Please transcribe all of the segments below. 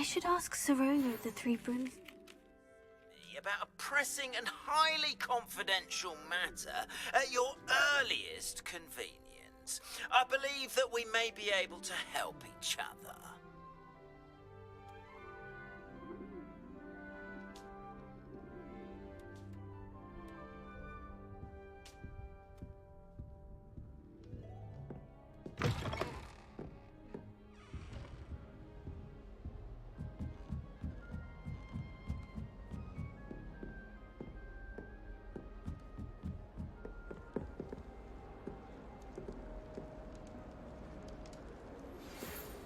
should ask Sorolo of the Three Brooms. About a pressing and highly confidential matter at your earliest convenience. I believe that we may be able to help each other.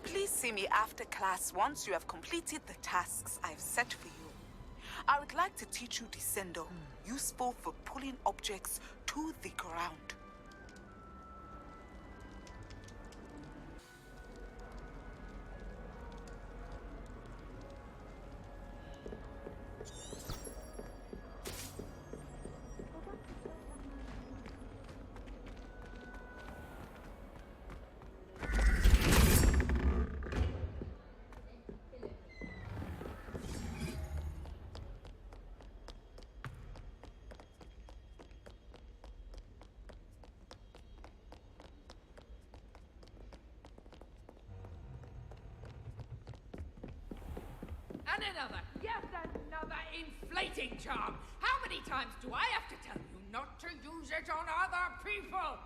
Please see me after class once you have completed the tasks I've set for you. I would like to teach you Descendo, useful for pulling objects to the ground. And another, yes, another inflating charm. How many times do I have to tell you not to use it on other people?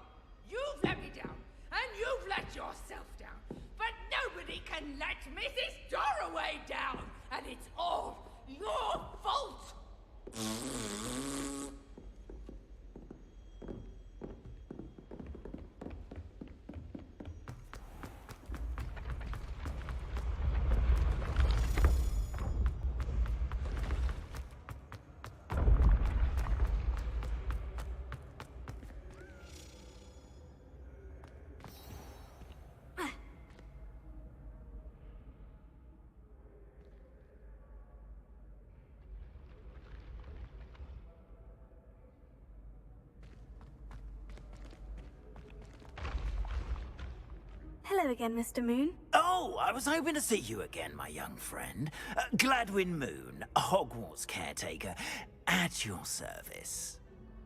You've let me down, and you've let yourself down. But nobody can let Mrs. Doroway down, and it's all your fault. Hello again, Mr. Moon. Oh, I was hoping to see you again, my young friend. Gladwin Moon, Hogwarts caretaker, at your service.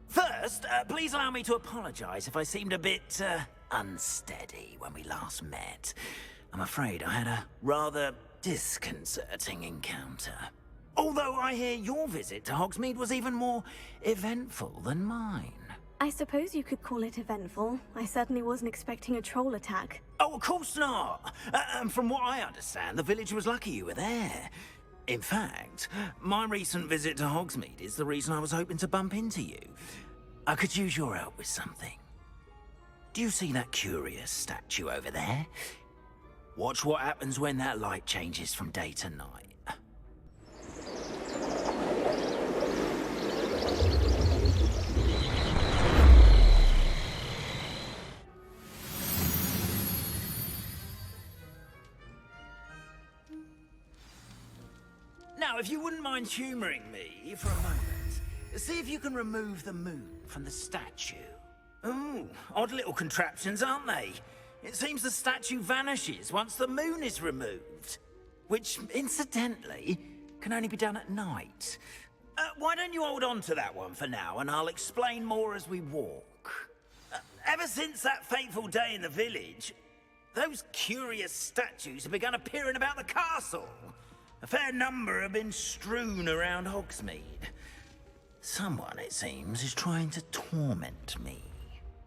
First, please allow me to apologize if I seemed a bit, unsteady when we last met. I'm afraid I had a rather disconcerting encounter. Although I hear your visit to Hogsmeade was even more eventful than mine. I suppose you could call it eventful. I certainly wasn't expecting a troll attack. Oh, of course not. And from what I understand, the village was lucky you were there. In fact, my recent visit to Hogsmeade is the reason I was hoping to bump into you. I could use your help with something. Do you see that curious statue over there? Watch what happens when that light changes from day to night. Now, if you wouldn't mind humoring me for a moment, see if you can remove the moon from the statue. Ooh, odd little contraptions, aren't they? It seems the statue vanishes once the moon is removed. Which, incidentally, can only be done at night. Why don't you hold on to that one for now, and I'll explain more as we walk. Ever since that fateful day in the village, those curious statues have begun appearing about the castle. A fair number have been strewn around Hogsmeade. Someone, it seems, is trying to torment me.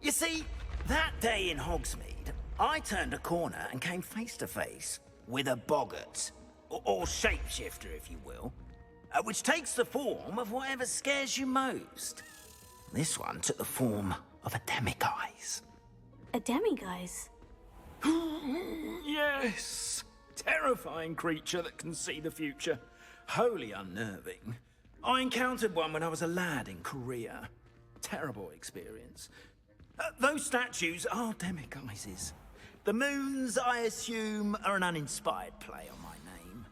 You see, that day in Hogsmeade, I turned a corner and came face to face with a boggart, or shapeshifter, if you will, which takes the form of whatever scares you most. This one took the form of a demiguise. A demiguise? Yes! Terrifying creature that can see the future. Wholly unnerving. I encountered one when I was a lad in Korea. Terrible experience. Those statues are demiguises. The moons, I assume, are an uninspired play on my name.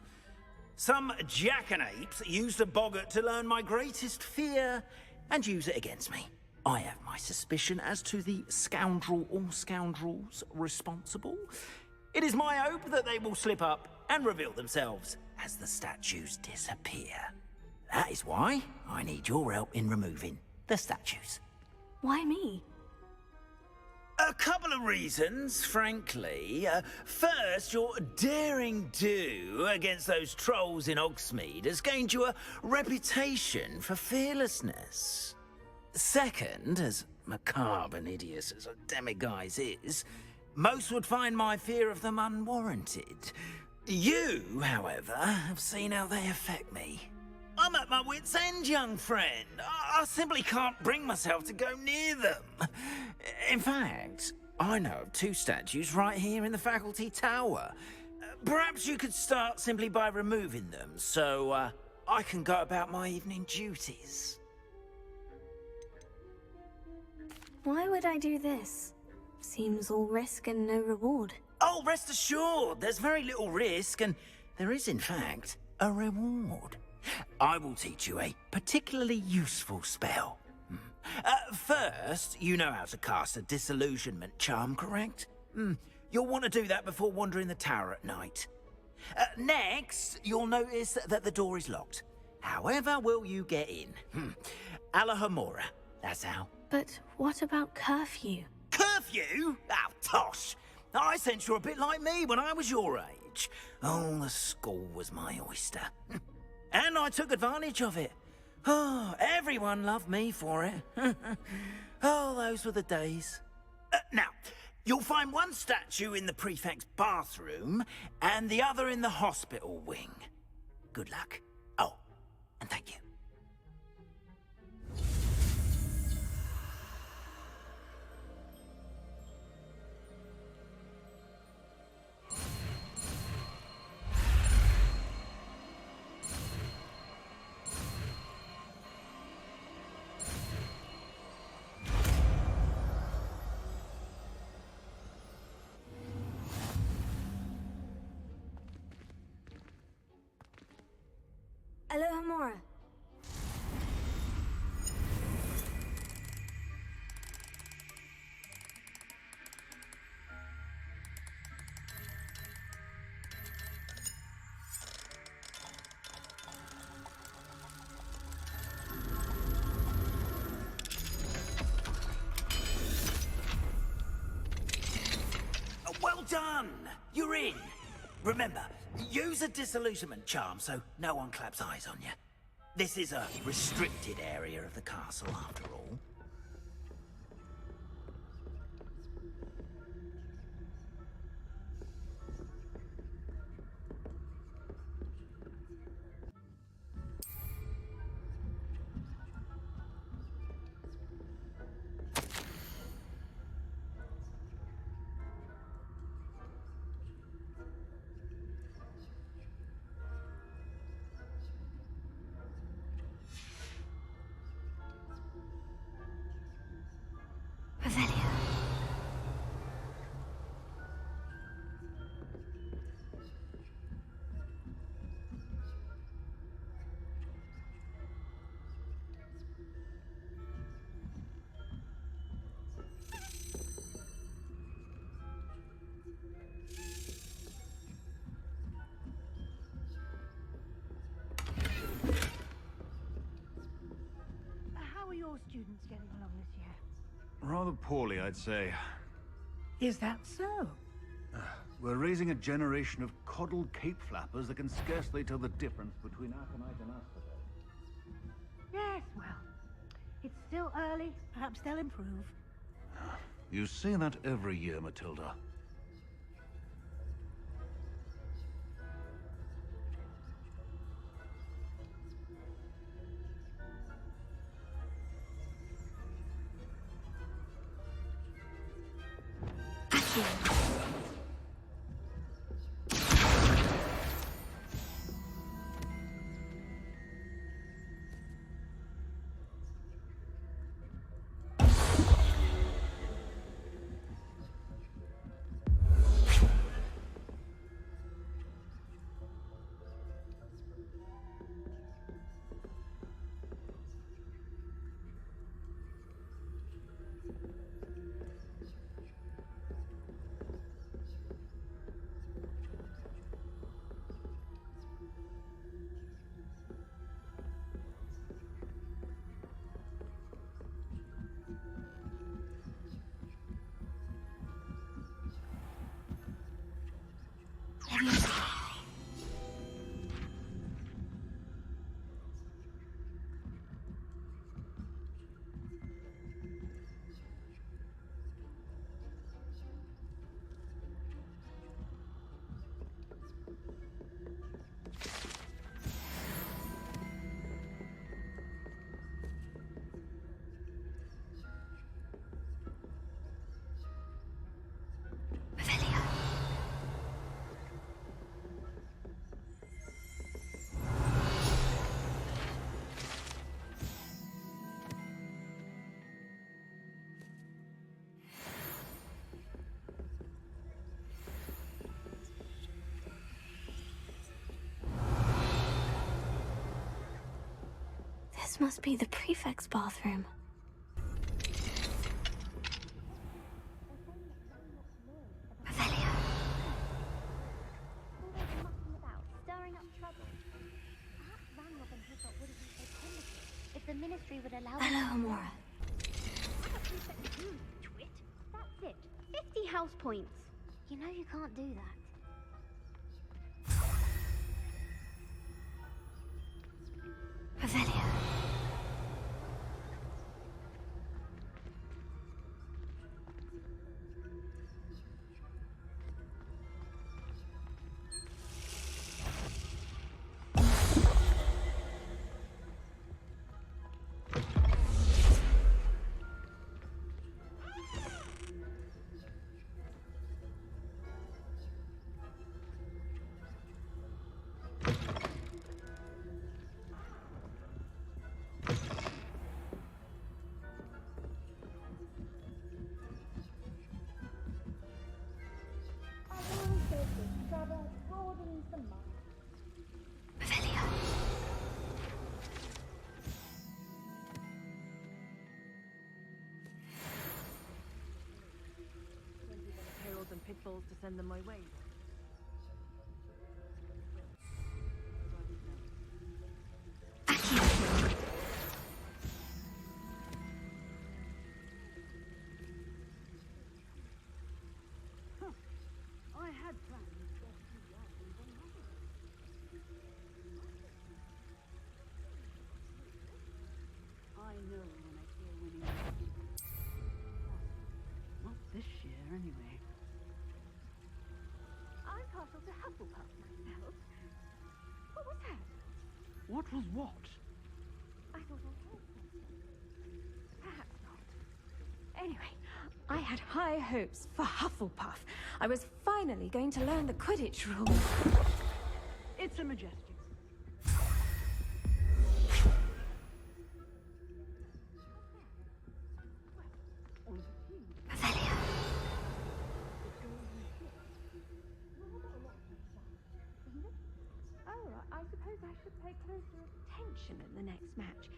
Some jackanapes used a boggart to learn my greatest fear and use it against me. I have my suspicion as to the scoundrel or scoundrels responsible. It is my hope that they will slip up and reveal themselves as the statues disappear. That is why I need your help in removing the statues. Why me? A couple of reasons, frankly. First, your daring do against those trolls in Hogsmeade has gained you a reputation for fearlessness. Second, as macabre and hideous as a demiguise is, most would find my fear of them unwarranted. You, however, have seen how they affect me. I'm at my wit's end, young friend. I simply can't bring myself to go near them. In fact, I know of 2 statues right here in the faculty tower. Perhaps you could start simply by removing them, so I can go about my evening duties. Why would I do this? Seems all risk and no reward. Oh, rest assured, there's very little risk, and there is, in fact, a reward. I will teach you a particularly useful spell. First, you know how to cast a disillusionment charm, correct? You'll want to do that before wandering the tower at night. Next, you'll notice that the door is locked. However will you get in? Alohomora, that's how. But what about curfew? Curfew? Oh, tosh! I sense you're a bit like me when I was your age. Oh, the school was my oyster. And I took advantage of it. Oh, everyone loved me for it. Oh, those were the days. Now, you'll find one statue in the prefect's bathroom and the other in the hospital wing. Good luck. Oh, and thank you. Alohomora. Well done! You're in. Remember, use a disillusionment charm so no one claps eyes on you. This is a restricted area of the castle, after all. How are your students getting along this year? Rather poorly, I'd say. Is that so? We're raising a generation of coddled cape flappers that can scarcely tell the difference between aconite and asphodel. Yes, well, it's still early. Perhaps they'll improve. You say that every year, Matilda. years ago. This must be the prefect's bathroom. Revelio. Stirring up trouble. Perhaps Van Robin Hilltop wouldn't be so primitive if the ministry would allow Alohomora. Twit. That's it. 50 house points. You know you can't do that. Revelio. Revelio. Perils and pitfalls to send them my way. I had plans. I know when I hear winning. Not this year, anyway. I'm partial to Hufflepuff myself. What was that? What was what? I thought I heard something. Perhaps not. Anyway, I had high hopes for Hufflepuff. I was finally going to learn the Quidditch rules. It's a majestic. Revelio. Oh, I suppose I should pay closer attention in the next match,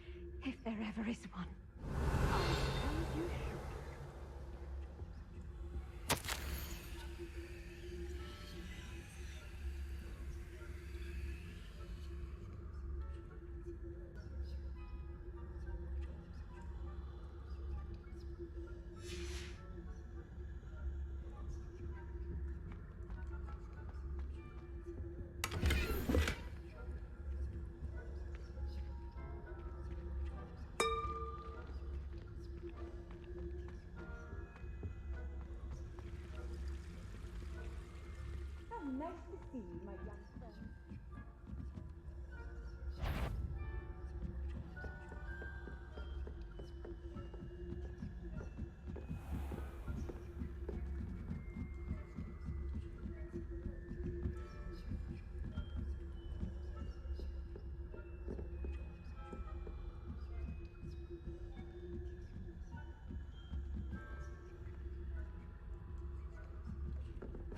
if there ever is one. I suppose you should. Nice to see you, my young friend.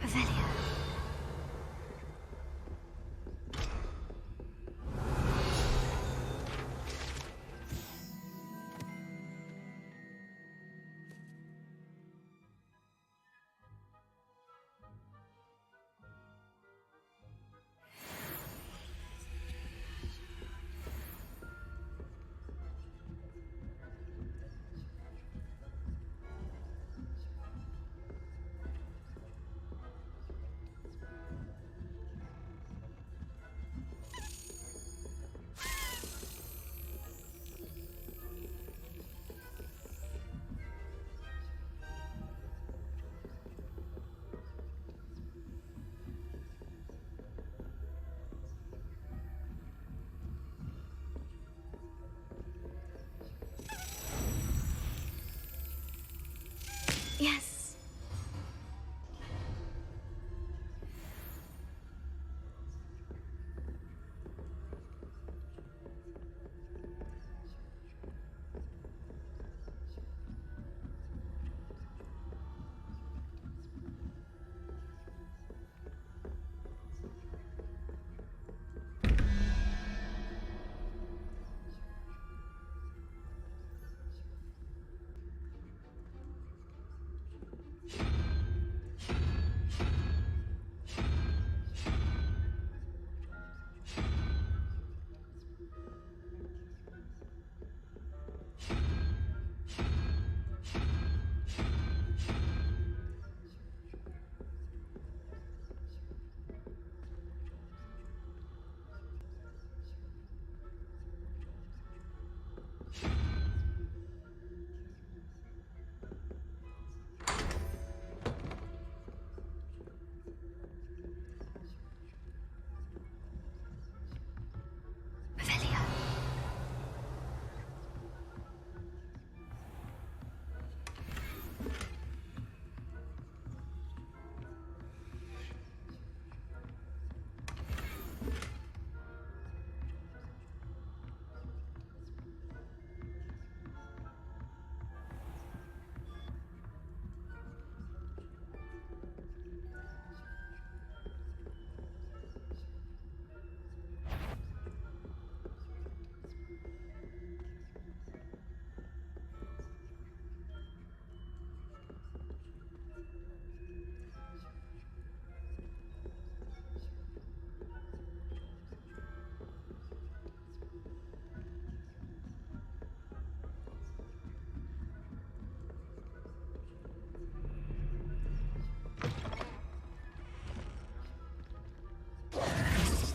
Revelio. Yes.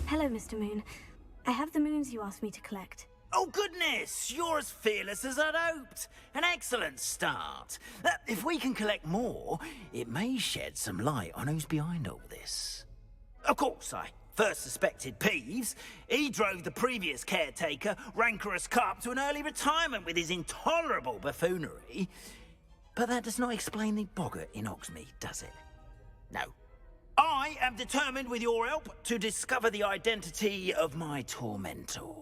Hello, Mr. Moon. I have the moons you asked me to collect. Oh, goodness! You're as fearless as I'd hoped. An excellent start. If we can collect more, it may shed some light on who's behind all this. Of course, I first suspected Peeves. He drove the previous caretaker, Rancorous Carp, to an early retirement with his intolerable buffoonery. But that does not explain the boggart in Hogsmeade, does it? No. I am determined, with your help, to discover the identity of my tormentor.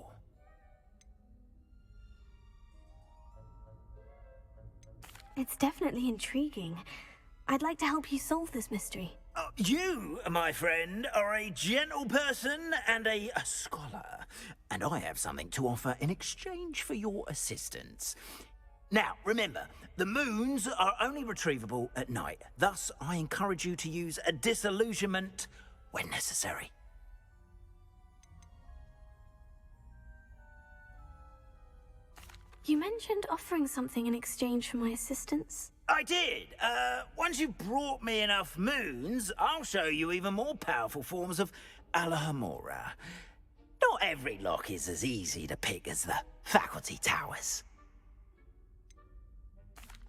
It's definitely intriguing. I'd like to help you solve this mystery. You, my friend, are a gentle person and a scholar, and I have something to offer in exchange for your assistance. Now, remember, the moons are only retrievable at night. Thus, I encourage you to use a disillusionment when necessary. You mentioned offering something in exchange for my assistance. I did. Once you've brought me enough moons, I'll show you even more powerful forms of Alohomora. Not every lock is as easy to pick as the faculty towers.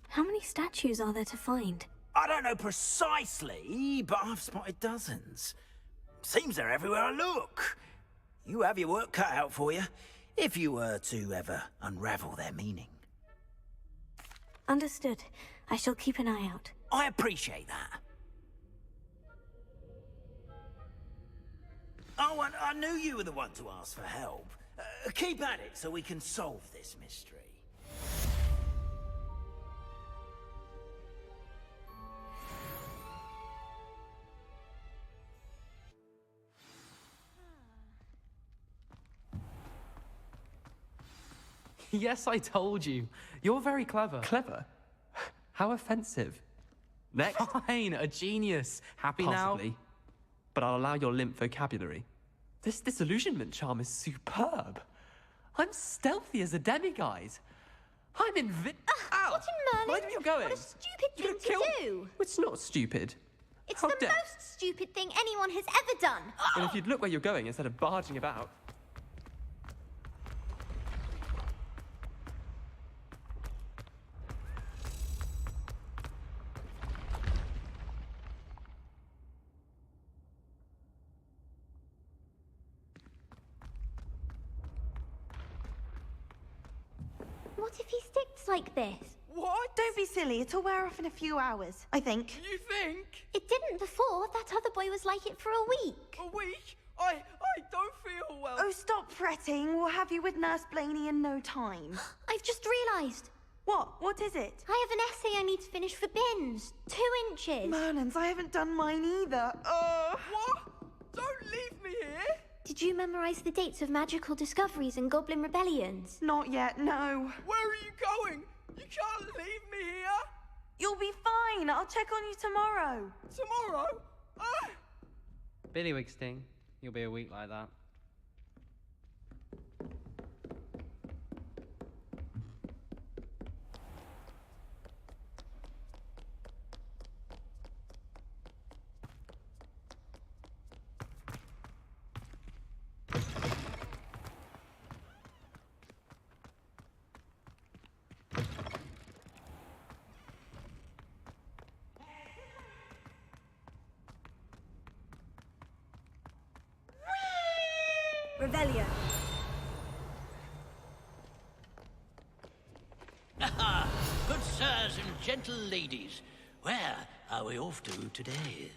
How many statues are there to find? I don't know precisely, but I've spotted dozens. Seems they're everywhere I look. You have your work cut out for you, if you were to ever unravel their meaning. Understood. I shall keep an eye out. I appreciate that. Oh, and I knew you were the one to ask for help. Keep at it so we can solve this mystery. Yes, I told you. You're very clever. Clever? How offensive. Next. Fine, a genius. Happy Possibly. now? But I'll allow your limp vocabulary. This disillusionment charm is superb. I'm stealthy as a demiguise. I'm Ow! What in Merlin? Mind where you're going. What a stupid You're thing gonna to do. It's not stupid. It's How the dare- most stupid thing anyone has ever done. And if you'd look where you're going instead of barging about. What if he sticks like this? What? Don't be silly. It'll wear off in a few hours, I think. You think? It didn't before. That other boy was like it for a week. A week? I don't feel well. Oh, stop fretting. We'll have you with Nurse Blaney in no time. I've just realised. What? What is it? I have an essay I need to finish for bins. 2 inches. Merlins, I haven't done mine either. What? Don't leave me here. Did you memorise the dates of magical discoveries and goblin rebellions? Not yet, no. Where are you going? You can't leave me here. You'll be fine. I'll check on you tomorrow. Tomorrow? Billywig Sting. You'll be a week like that. Revelio. Aha! Good sirs and gentle ladies, where are we off to today?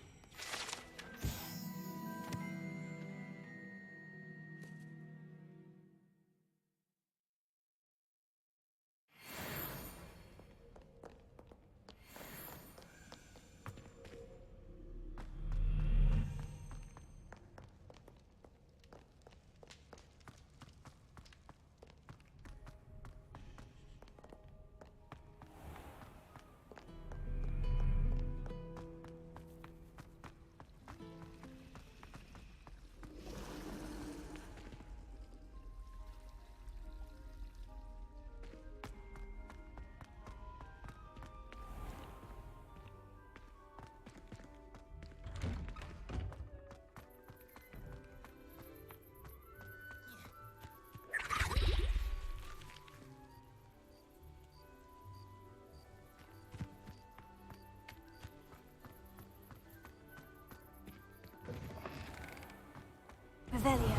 Revelio.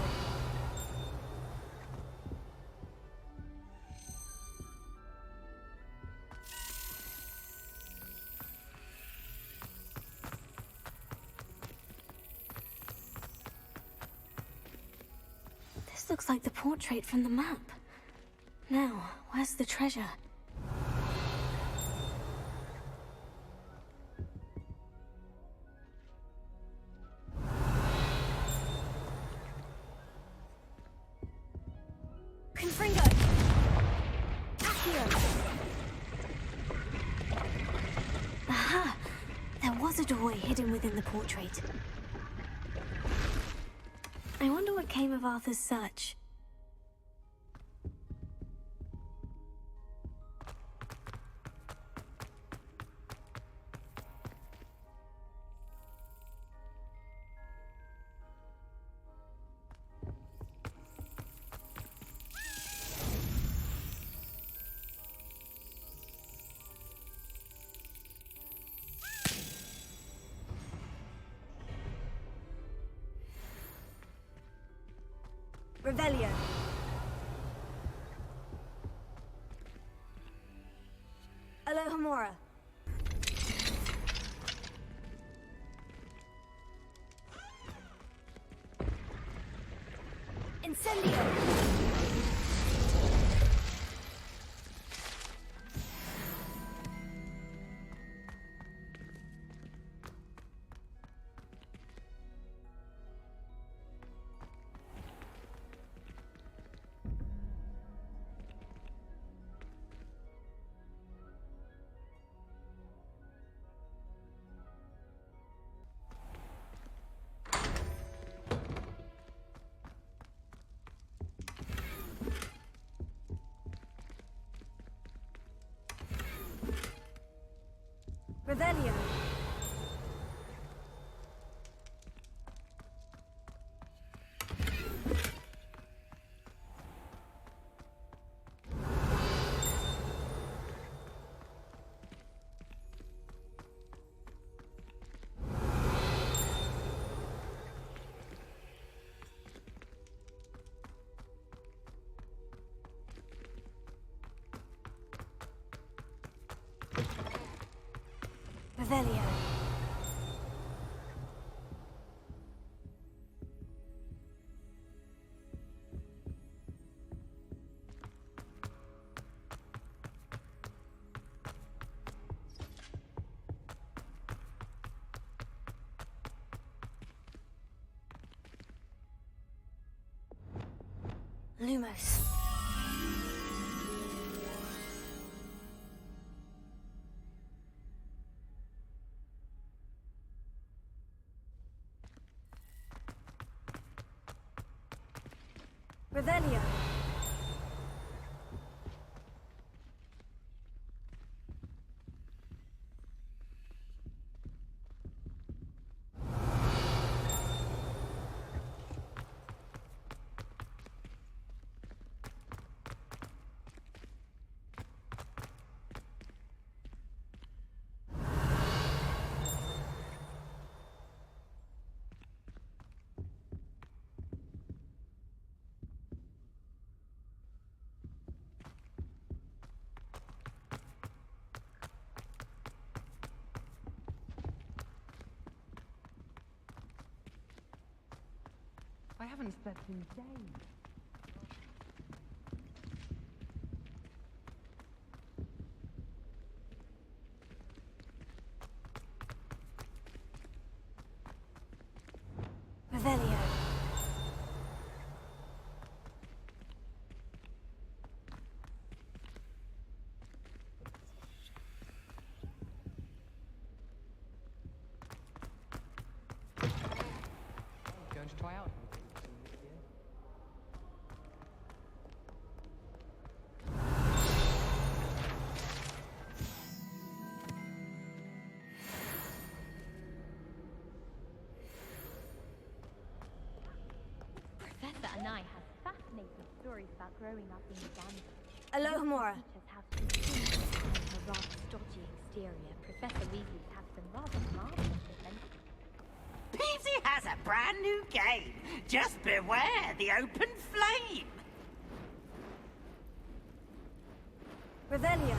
This looks like the portrait from the map. Now, where's the treasure? Aha! There was a doorway hidden within the portrait. I wonder what came of Arthur's search. Revelio. Alohomora. Incendio. Revelio. Revelio. Lumos. Revelio. I haven't slept in days. Revelio. Going to try out. Professor and I have fascinating stories about growing up in Uganda. Alohomora. Teachers have some things behind her rather stodgy exterior. Professor Weasley's have some rather marvelous adventures. Peasy has a brand new game. Just beware the open flame. Revelio.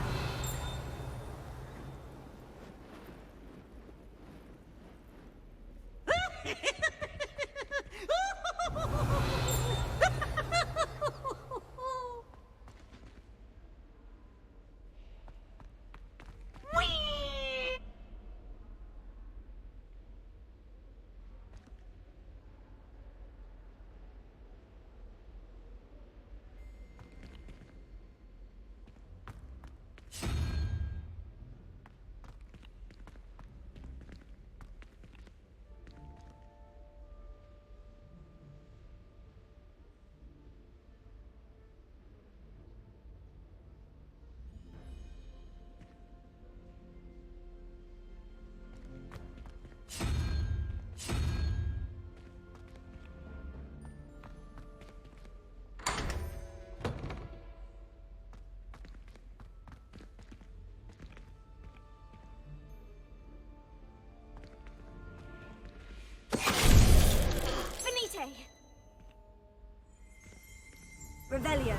Revelio.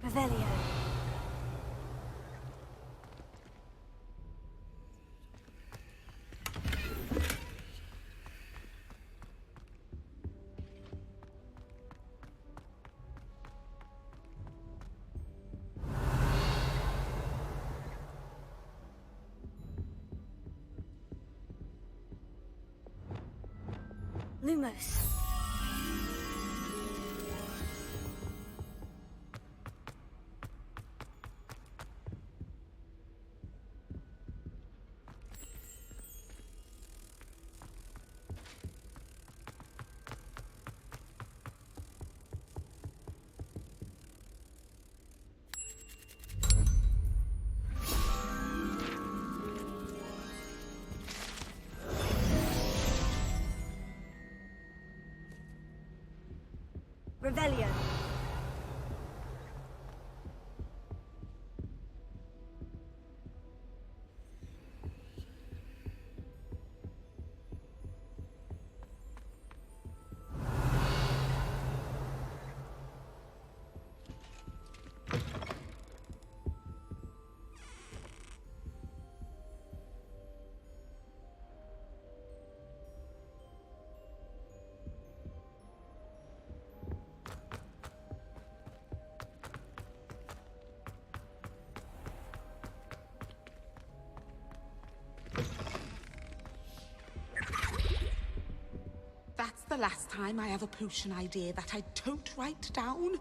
Revelio. Lumos. Revelio. That's the last time I have a potion idea that I don't write down.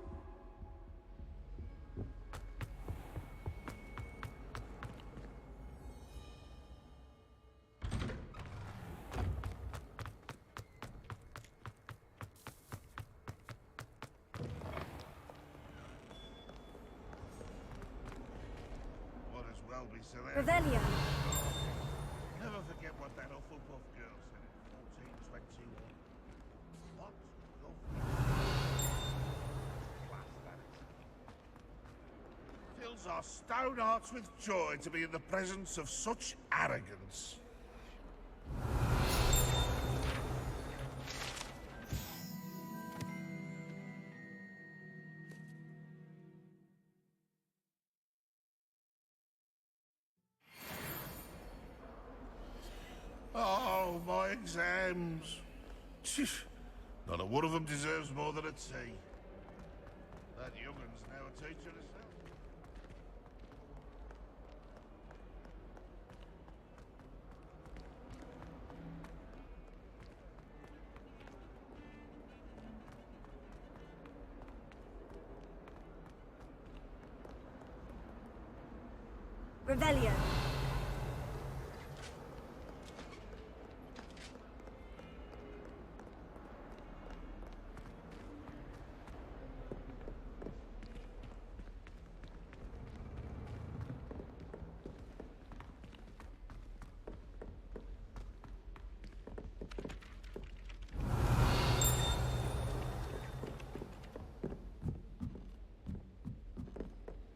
What as well be so Revelio. Never forget what that Hufflepuff girl said in 1421. What class that is. Fills our stone hearts with joy to be in the presence of such arrogance. Oh, my exams. Not a one of them deserves more than a T. That youngun's now a teacher herself. Revelio.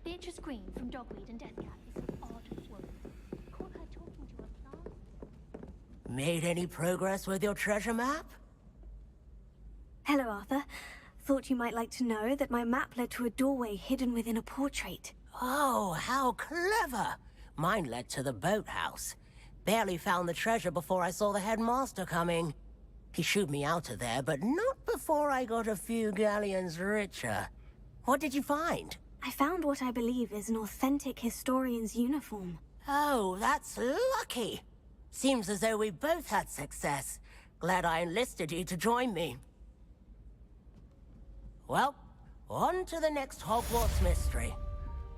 Beatrice Green from Dogweed and Deathcap is an odd woman. Caught her talking to a plant. Made any progress with your treasure map? Hello, Arthur. Thought you might like to know that my map led to a doorway hidden within a portrait. Oh, how clever! Mine led to the boathouse. Barely found the treasure before I saw the headmaster coming. He shooed me out of there, but not before I got a few galleons richer. What did you find? I found what I believe is an authentic historian's uniform. Oh, that's lucky. Seems as though we both had success. Glad I enlisted you to join me. Well, on to the next Hogwarts mystery.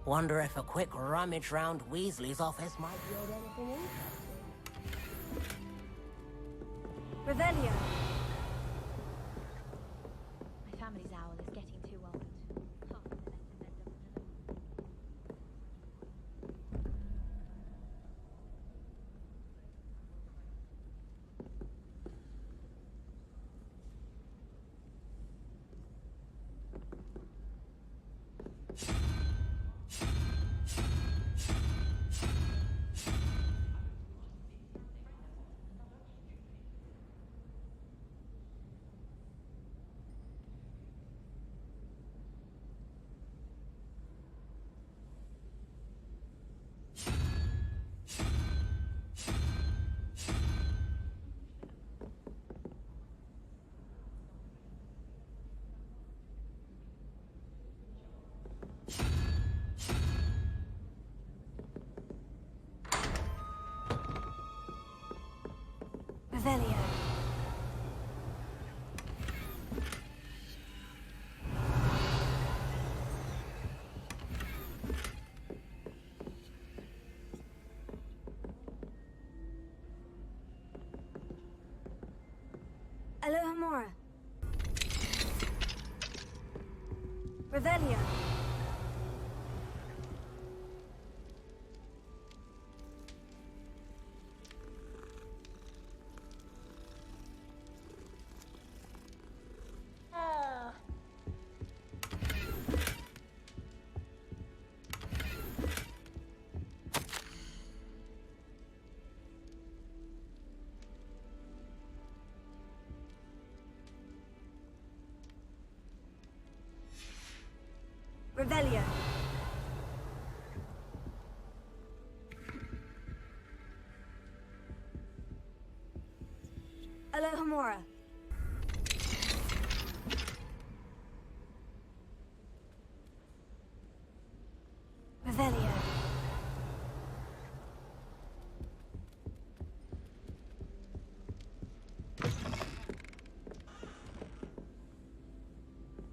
Wonder if a quick rummage round Weasley's office might yield anything interesting. Revelio. My family's owl is getting too old. Half of the left in bed doesn't know. Revelio. Alohomora. Revelio. Revelio. Alohomora. Revelio.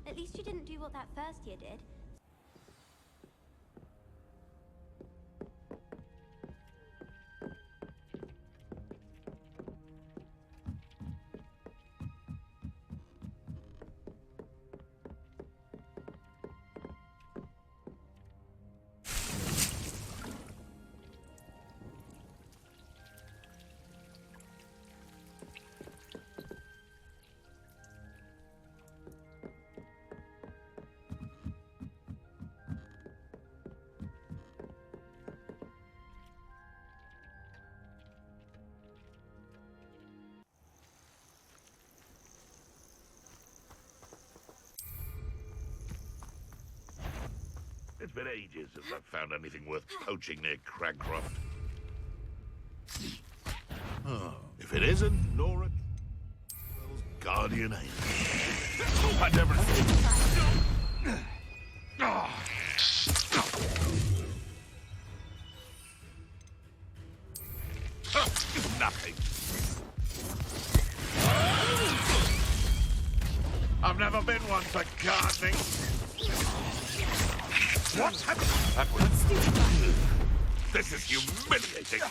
At least you didn't do what that first year did. It's been ages since I've found anything worth poaching near Cragcroft. Oh, if it isn't Nora Well, guardian angel. I never Nothing. I've never been one for gardening. What's happening? That was... This is humiliating.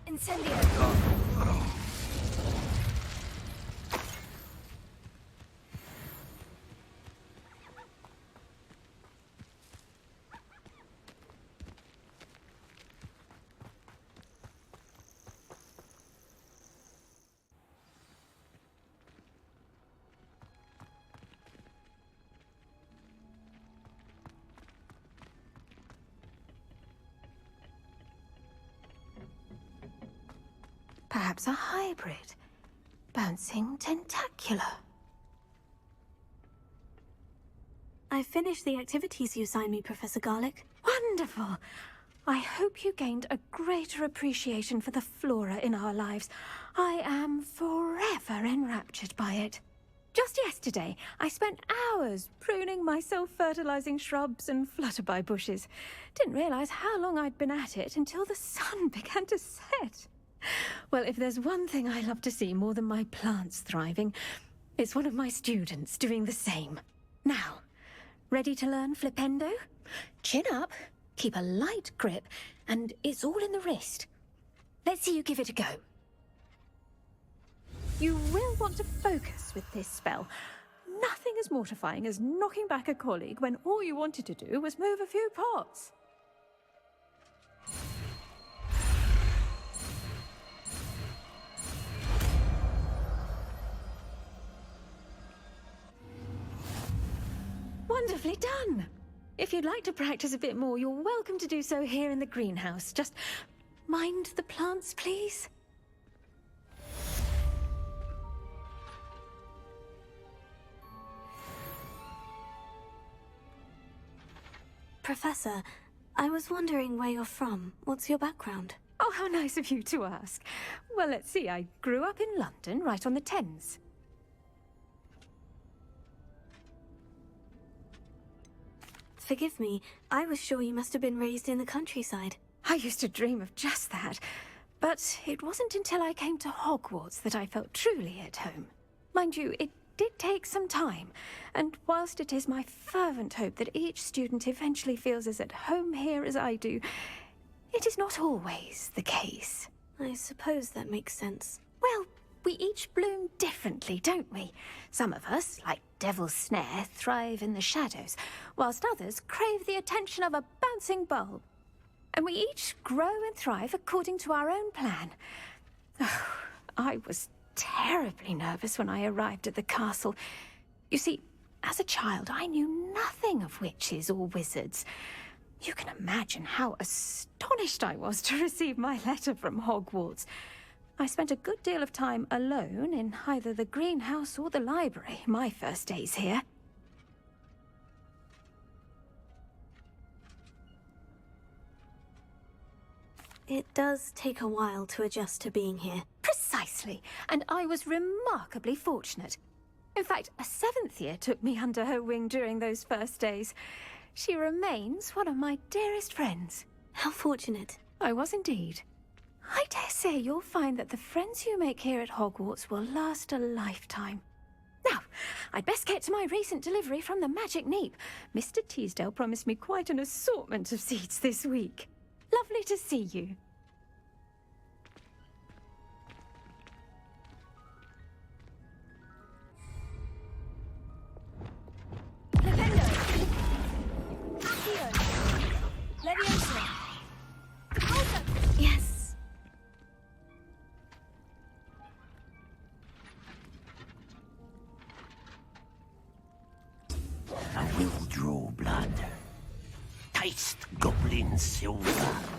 Incendio. Perhaps a hybrid. Bouncing tentacular. I finished the activities you signed me, Professor Garlick. Wonderful! I hope you gained a greater appreciation for the flora in our lives. I am forever enraptured by it. Just yesterday, I spent hours pruning my self-fertilizing shrubs and flutterby bushes. Didn't realize how long I'd been at it until the sun began to set. Well, if there's one thing I love to see more than my plants thriving, it's one of my students doing the same. Now, ready to learn Flipendo? Chin up, keep a light grip, and it's all in the wrist. Let's see you give it a go. You will want to focus with this spell. Nothing as mortifying as knocking back a colleague when all you wanted to do was move a few pots. Wonderfully done! If you'd like to practice a bit more, you're welcome to do so here in the greenhouse. Just mind the plants, please. Professor, I was wondering where you're from. What's your background? Oh, how nice of you to ask. Well, let's see. I grew up in London, right on the Thames. Forgive me, I was sure you must have been raised in the countryside. I used to dream of just that. But it wasn't until I came to Hogwarts that I felt truly at home. Mind you, it did take some time, and whilst it is my fervent hope that each student eventually feels as at home here as I do, it is not always the case. I suppose that makes sense. Well, we each bloom differently, don't we? Some of us, like Devil's Snare, thrive in the shadows, whilst others crave the attention of a bouncing bulb. And we each grow and thrive according to our own plan. Oh, I was terribly nervous when I arrived at the castle. You see, as a child, I knew nothing of witches or wizards. You can imagine how astonished I was to receive my letter from Hogwarts. I spent a good deal of time alone in either the greenhouse or the library my first days here. It does take a while to adjust to being here. Precisely, and I was remarkably fortunate. In fact, a 7th year took me under her wing during those first days. She remains one of my dearest friends. How fortunate. I was indeed. I dare say you'll find that the friends you make here at Hogwarts will last a lifetime. Now, I'd best get to my recent delivery from the Magic Neep. Mr. Teasdale promised me quite an assortment of seeds this week. Lovely to see you. FLIPENDO! Accio! Leviosa! Yes. I will draw blood. Taste goblin silver.